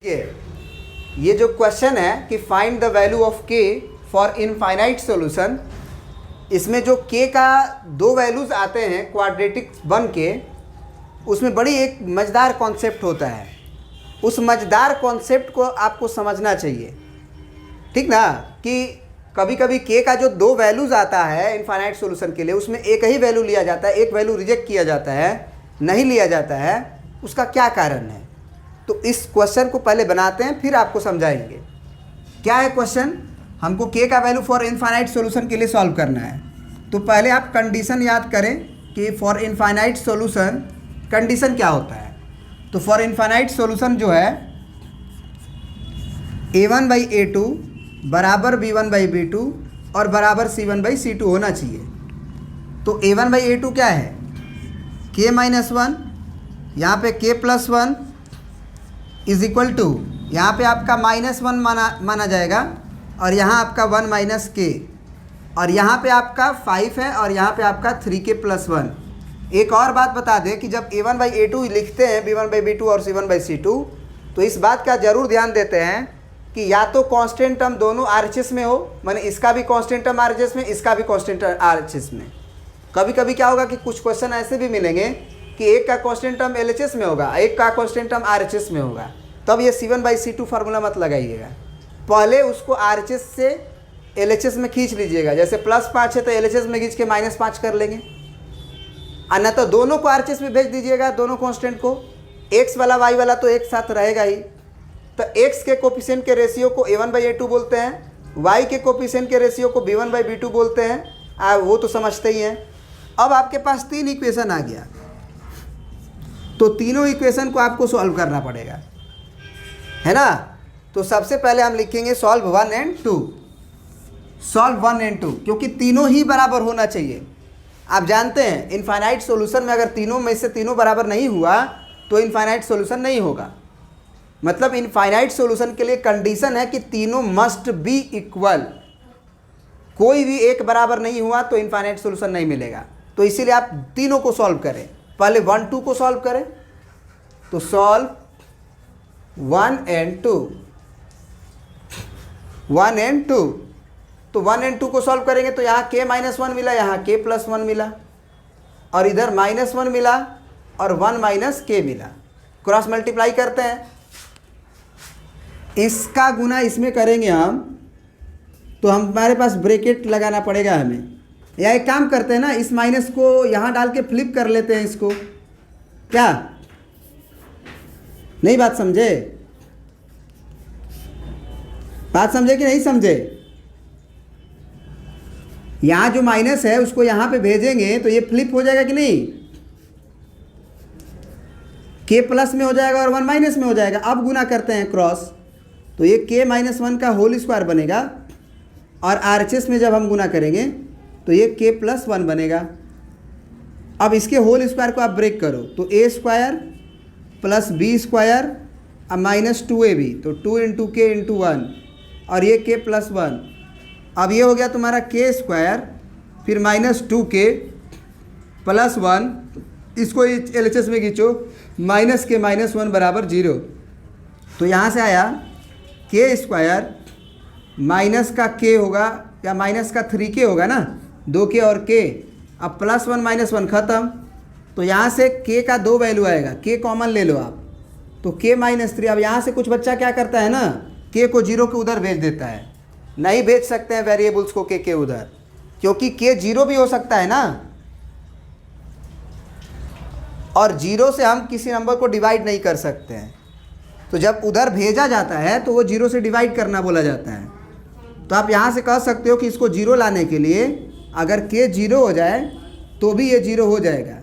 ये जो क्वेश्चन है कि find the value of K for infinite solution, इसमें जो के का दो वैल्यूज़ आते हैं क्वाड्रेटिक बन के, उसमें बड़ी एक मज़ेदार कॉन्सेप्ट होता है। उस मज़ेदार कॉन्सेप्ट को आपको समझना चाहिए, ठीक ना। कि कभी कभी के का जो दो वैल्यूज़ आता है इनफाइनाइट सॉल्यूशन के लिए, उसमें एक ही वैल्यू लिया जाता है, एक वैल्यू रिजेक्ट किया जाता है, नहीं लिया जाता है। उसका क्या कारण है? तो इस क्वेश्चन को पहले बनाते हैं, फिर आपको समझाएंगे। क्या है क्वेश्चन? हमको के का वैल्यू फॉर इनफाइनाइट सॉल्यूशन के लिए सॉल्व करना है। तो पहले आप कंडीशन याद करें कि फॉर इनफाइनाइट सॉल्यूशन कंडीशन क्या होता है। तो फॉर इनफाइनाइट सॉल्यूशन जो है a1/a2 बराबर b1/b2 और बराबर c1/c2 होना चाहिए। तो a1/a2 क्या है? k-1, यहाँ पे k+1 इज इक्वल टू, यहाँ पे आपका -1 माना जाएगा और यहाँ आपका 1 - k, और यहाँ पे आपका 5 है और यहाँ पे आपका 3k+1। एक और बात बता दें कि जब a1/a2 लिखते हैं b1/b2 और c1/c2, तो इस बात का ज़रूर ध्यान देते हैं कि या तो कांस्टेंट टर्म दोनों RHS में हो, माने इसका भी कांस्टेंट टर्म RHS में, इसका भी कांस्टेंट RHS में। कभी कभी क्या होगा कि कुछ क्वेश्चन ऐसे भी मिलेंगे कि एक का कांस्टेंट टर्म LHS में होगा, एक का कांस्टेंट टर्म RHS में होगा, तब ये c1/c2 फार्मूला मत लगाइएगा। पहले उसको RHS से LHS में खींच लीजिएगा। जैसे +5 है तो LHS में खींच के -5 कर लेंगे, और न तो दोनों को RHS में भेज दीजिएगा, दोनों कांस्टेंट को। x वाला y वाला तो एक साथ रहेगा ही। तो x के कोफिशिएंट के रेशियो को a1/a2 बोलते हैं, y के कोफिशिएंट के रेशियो को b1/b2 बोलते हैं। वो तो समझते ही हैं। अब आपके पास 3 इक्वेशन आ गया, तो तीनों इक्वेशन को आपको सॉल्व करना पड़ेगा, है ना। तो सबसे पहले हम लिखेंगे सॉल्व 1 और 2। सॉल्व 1 और 2, क्योंकि तीनों ही बराबर होना चाहिए। आप जानते हैं इनफाइनाइट सॉल्यूशन में अगर तीनों में से तीनों बराबर नहीं हुआ तो इनफाइनाइट सॉल्यूशन नहीं होगा। मतलब इनफाइनाइट सॉल्यूशन के लिए कंडीशन है कि तीनों मस्ट बी इक्वल। कोई भी एक बराबर नहीं हुआ तो इनफाइनाइट सॉल्यूशन नहीं मिलेगा। तो इसीलिए आप तीनों को सॉल्व करें। पहले 1 2 को सॉल्व करें। तो सॉल्व 1 और 2, 1 और 2। तो 1 और 2 को सॉल्व करेंगे तो यहाँ k-1 मिला, यहाँ k+1 मिला, और इधर -1 मिला और 1 - k मिला। क्रॉस मल्टीप्लाई करते हैं, इसका गुना इसमें करेंगे हम, तो हमारे पास ब्रैकेट लगाना पड़ेगा हमें। या एक काम करते हैं ना, इस माइनस को यहाँ डाल के फ्लिप कर लेते हैं इसको। क्या नहीं बात समझे? बात समझे कि नहीं समझे? यहाँ जो माइनस है उसको यहाँ पे भेजेंगे तो ये फ्लिप हो जाएगा कि नहीं? k प्लस में हो जाएगा और 1 माइनस में हो जाएगा। अब गुना करते हैं क्रॉस, तो ये k-1 का होल स्क्वायर बनेगा, और RHS में जब हम गुना करेंगे तो ये k+1 बनेगा। अब इसके होल स्क्वायर को आप ब्रेक करो तो a² + b² और -2ab, तो 2 × k × 1, और ये k+1। अब ये हो गया तुम्हारा k², फिर -2k + 1, इसको LHS में खींचो, -k - 1 बराबर 0। तो यहाँ से आया k² माइनस का k होगा या माइनस का 3k होगा ना, 2k और k। अब +1 - 1 ख़त्म। तो यहाँ से k का दो वैल्यू आएगा, k कॉमन ले लो आप, तो k - 3। अब यहाँ से कुछ बच्चा क्या करता है ना, k को 0 के उधर भेज देता है। नहीं भेज सकते हैं वेरिएबल्स को k के उधर, क्योंकि k 0 भी हो सकता है ना, और 0 से हम किसी नंबर को डिवाइड नहीं कर सकते हैं। तो जब उधर भेजा जाता है तो वो 0 से डिवाइड करना बोला जाता है। तो आप यहाँ से कह सकते हो कि इसको 0 लाने के लिए अगर k 0 हो जाए तो भी ये 0 हो जाएगा,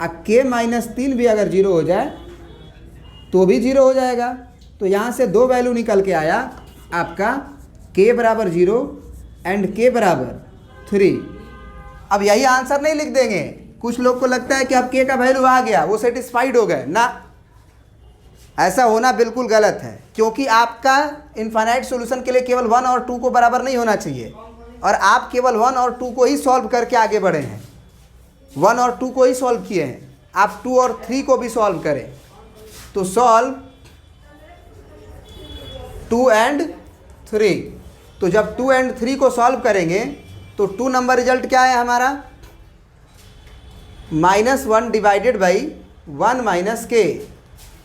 और k - 3 भी अगर 0 हो जाए तो भी 0 हो जाएगा। तो यहाँ से दो वैल्यू निकल के आया आपका, k बराबर 0 एंड k बराबर 3। अब यही आंसर नहीं लिख देंगे। कुछ लोग को लगता है कि अब k का वैल्यू आ गया, वो सेटिस्फाइड हो गए ना। ऐसा होना बिल्कुल गलत है, क्योंकि आपका इनफाइनाइट सॉल्यूशन के लिए केवल 1 और 2 को बराबर नहीं होना चाहिए, और आप केवल 1 और 2 को ही सॉल्व करके आगे बढ़े हैं। 1 और 2 को ही सॉल्व किए हैं, आप 2 और 3 को भी सॉल्व करें। तो सॉल्व 2 एंड 3। तो जब 2 एंड 3 को सॉल्व करेंगे तो 2 नंबर रिजल्ट क्या है हमारा, -1 डिवाइडेड बाई 1 माइनस के,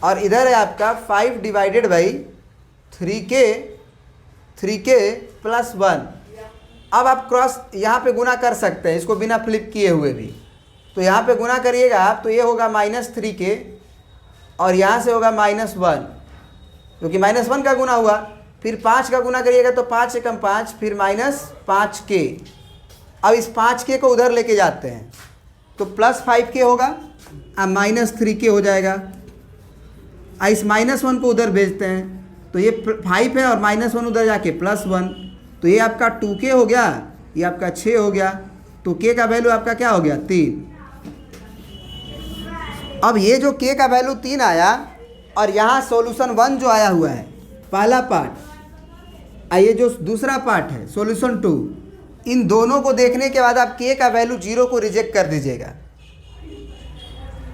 और इधर है आपका 5 डिवाइडेड बाई 3k प्लस 1। अब आप क्रॉस यहाँ पे गुना कर सकते हैं इसको बिना फ्लिप किए हुए भी। तो यहाँ पे गुना करिएगा आप तो ये होगा -3k और यहाँ से होगा -1, क्योंकि -1 का गुना हुआ। फिर 5 का गुना करिएगा तो 5 एकम 5, फिर -5k। अब इस 5k को उधर लेके जाते हैं तो +5k होगा, अब -3k हो जाएगा। इस -1 को उधर भेजते हैं तो ये 5 है और -1 उधर जाके +1, तो ये आपका 2k हो गया, ये आपका 6 हो गया। तो k का वैल्यू आपका क्या हो गया, 3। अब ये जो k का वैल्यू 3 आया और यहाँ सॉल्यूशन 1 जो आया हुआ है पहला पार्ट, ये जो दूसरा पार्ट है सॉल्यूशन 2, इन दोनों को देखने के बाद आप k का वैल्यू 0 को रिजेक्ट कर दीजिएगा,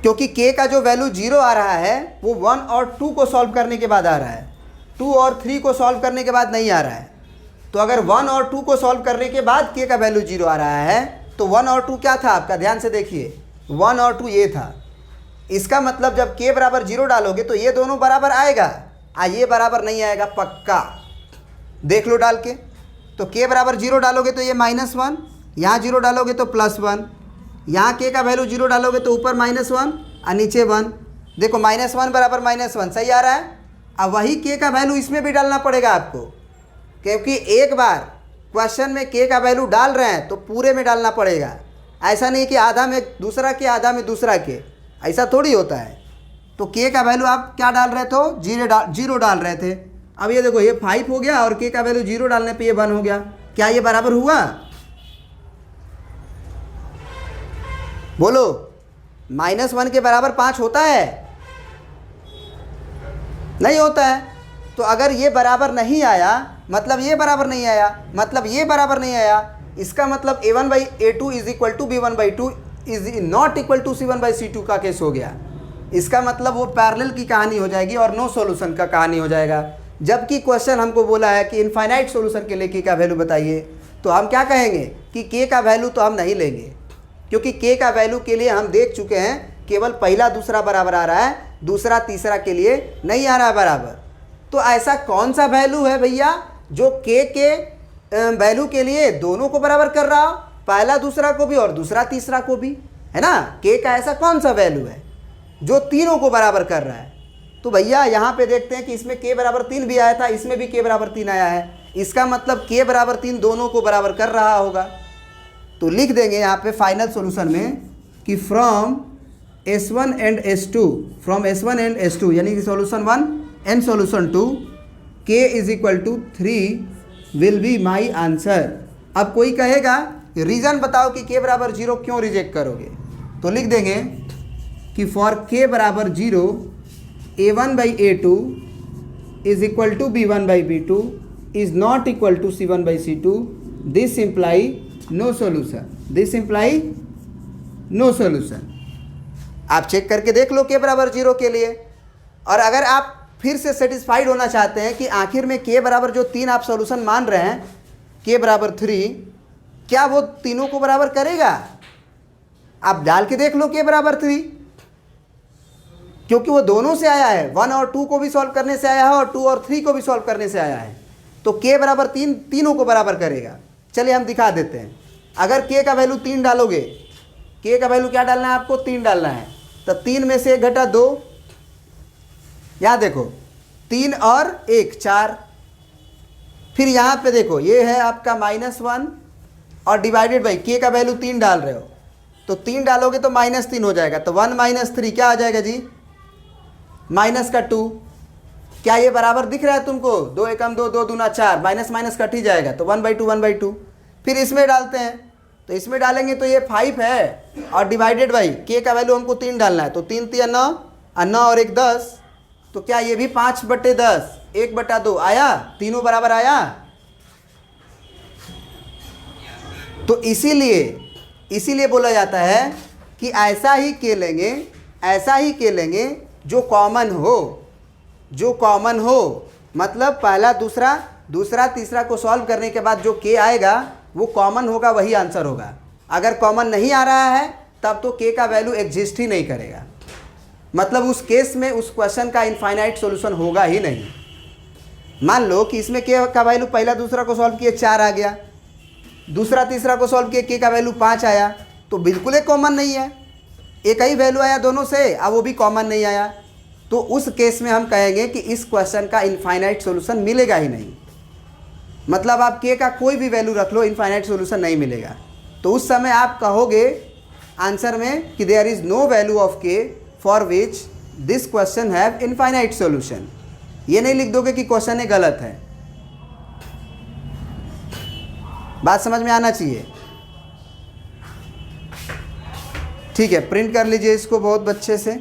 क्योंकि k का जो वैल्यू 0 आ रहा है वो 1 और 2 को सॉल्व करने के बाद आ रहा है, 2 और 3 को सॉल्व करने के बाद नहीं आ रहा है। तो अगर 1 और 2 को सॉल्व करने के बाद k का वैल्यू 0 आ रहा है तो 1 और 2 क्या था आपका, ध्यान से देखिए, 1 और 2 ये था। इसका मतलब जब k बराबर 0 डालोगे तो ये दोनों बराबर आएगा, ये बराबर नहीं आएगा पक्का, देख लो डाल के। तो k बराबर 0 डालोगे तो ये -1, यहाँ 0 डालोगे तो +1, यहाँ k का वैल्यू 0 डालोगे तो ऊपर -1 और नीचे 1। देखो -1 बराबर -1 सही आ रहा है। अब वही k का वैल्यू इसमें भी डालना पड़ेगा आपको, क्योंकि एक बार क्वेश्चन में k का वैल्यू डाल रहे हैं तो पूरे में डालना पड़ेगा। ऐसा नहीं कि आधा में दूसरा के आधा में दूसरा के, ऐसा थोड़ी होता है। तो k का वैल्यू आप क्या डाल रहे थे, 0 डाल रहे थे। अब ये देखो ये 5 हो गया और k का वैल्यू 0 डालने पे ये 1 हो गया। क्या ये बराबर हुआ, बोलो? -1 के बराबर 5 होता है? नहीं होता है। तो अगर ये बराबर नहीं आया मतलब ये बराबर नहीं आया, मतलब ये बराबर नहीं आया, इसका मतलब a1/a2 is equal to b1/2 is not equal to c1/c2 का केस हो गया। इसका मतलब वो पैरेलल की कहानी हो जाएगी और नो सॉल्यूशन का कहानी हो जाएगा। जबकि क्वेश्चन हमको बोला है कि इनफाइनाइट सॉल्यूशन के लिए k का वैल्यू बताइए, तो हम क्या कहेंगे कि k का वैल्यू तो हम नहीं लेंगे, क्योंकि k का वैल्यू के लिए हम देख चुके हैं केवल पहला दूसरा बराबर आ रहा है, दूसरा तीसरा के लिए नहीं आ रहा बराबर। तो ऐसा कौन सा वैल्यू है भैया जो k के वैल्यू के लिए दोनों को बराबर कर रहा हो, पहला दूसरा को भी और दूसरा तीसरा को भी, है ना? k का ऐसा कौन सा वैल्यू है जो तीनों को बराबर कर रहा है? तो भैया यहाँ पे देखते हैं कि इसमें k बराबर 3 भी आया था, इसमें भी k बराबर 3 आया है। इसका मतलब k बराबर 3 दोनों को बराबर कर रहा होगा। तो लिख देंगे यहाँ पे फाइनल सॉल्यूशन में कि from S1 and S2, from S1 and S2 यानी कि solution 1 and solution 2, k is equal to 3 will be my answer. अब कोई कहेगा रीज़न बताओ कि k बराबर 0 क्यों रिजेक्ट करोगे, तो लिख देंगे कि फॉर k बराबर 0 a1/a2 is equal to b1/b2 is not equal to c1/c2, this imply no solution, this imply no solution. आप चेक करके देख लो k बराबर 0 के लिए। और अगर आप फिर से सेटिस्फाइड होना चाहते हैं कि आखिर में k बराबर जो 3 आप सॉल्यूशन मान रहे हैं, k बराबर 3, क्या वो तीनों को बराबर करेगा, आप डाल के देख लो k बराबर 3, क्योंकि वो दोनों से आया है, 1 और 2 को भी सॉल्व करने से आया है और 2 और 3 को भी सॉल्व करने से आया है। तो k बराबर 3 तीनों को बराबर करेगा। चलिए हम दिखा देते हैं। अगर k का वैल्यू 3 डालोगे, k का वैल्यू क्या डालना है आपको, 3 डालना है, तो 3 में से 1 घटा 2, यहाँ देखो 3 और 1 4, फिर यहाँ पे देखो ये है आपका -1 और डिवाइडेड बाई k का वैल्यू 3 डाल रहे हो, तो 3 डालोगे तो -3 हो जाएगा, तो 1 - 3 क्या आ जाएगा जी, -2। क्या ये बराबर दिख रहा है तुमको, 2 एकम 2, 2 दूना 4, माइनस माइनस कट ही जाएगा, तो 1/2 1/2। फिर इसमें डालते हैं, तो इसमें डालेंगे तो ये 5 है और डिवाइडेड बाई k का वैल्यू हमको 3 डालना है, तो 3 3 9 और 9 और 1 10, तो क्या ये भी 5/10 1/2 आया, तीनों बराबर आया। तो इसीलिए बोला जाता है कि ऐसा ही k लेंगे, ऐसा ही k लेंगे जो कॉमन हो, जो कॉमन हो। मतलब पहला दूसरा दूसरा तीसरा को सॉल्व करने के बाद जो के आएगा वो कॉमन होगा, वही आंसर होगा। अगर कॉमन नहीं आ रहा है तब तो के का वैल्यू एग्जिस्ट ही नहीं करेगा, मतलब उस केस में उस क्वेश्चन का इनफाइनाइट सॉल्यूशन होगा ही नहीं। मान लो कि इसमें के का वैल्यू पहला दूसरा को सॉल्व किए 4 आ गया, दूसरा तीसरा को सॉल्व किए के का वैल्यू 5 आया, तो बिल्कुल एक कॉमन नहीं है, एक ही वैल्यू आया दोनों से, अब वो भी कॉमन नहीं आया। तो उस केस में हम कहेंगे कि इस क्वेश्चन का इनफाइनाइट सॉल्यूशन मिलेगा ही नहीं, मतलब आप के का कोई भी वैल्यू रख लो इनफाइनाइट सॉल्यूशन नहीं मिलेगा। तो उस समय आप कहोगे आंसर में कि there is no value of K for which this question have infinite solution. ये नहीं लिख दोगे कि क्वेश्चन गलत है। बात समझ में आना चाहिए। ठीक है, प्रिंट कर लीजिए इसको बहुत अच्छे से।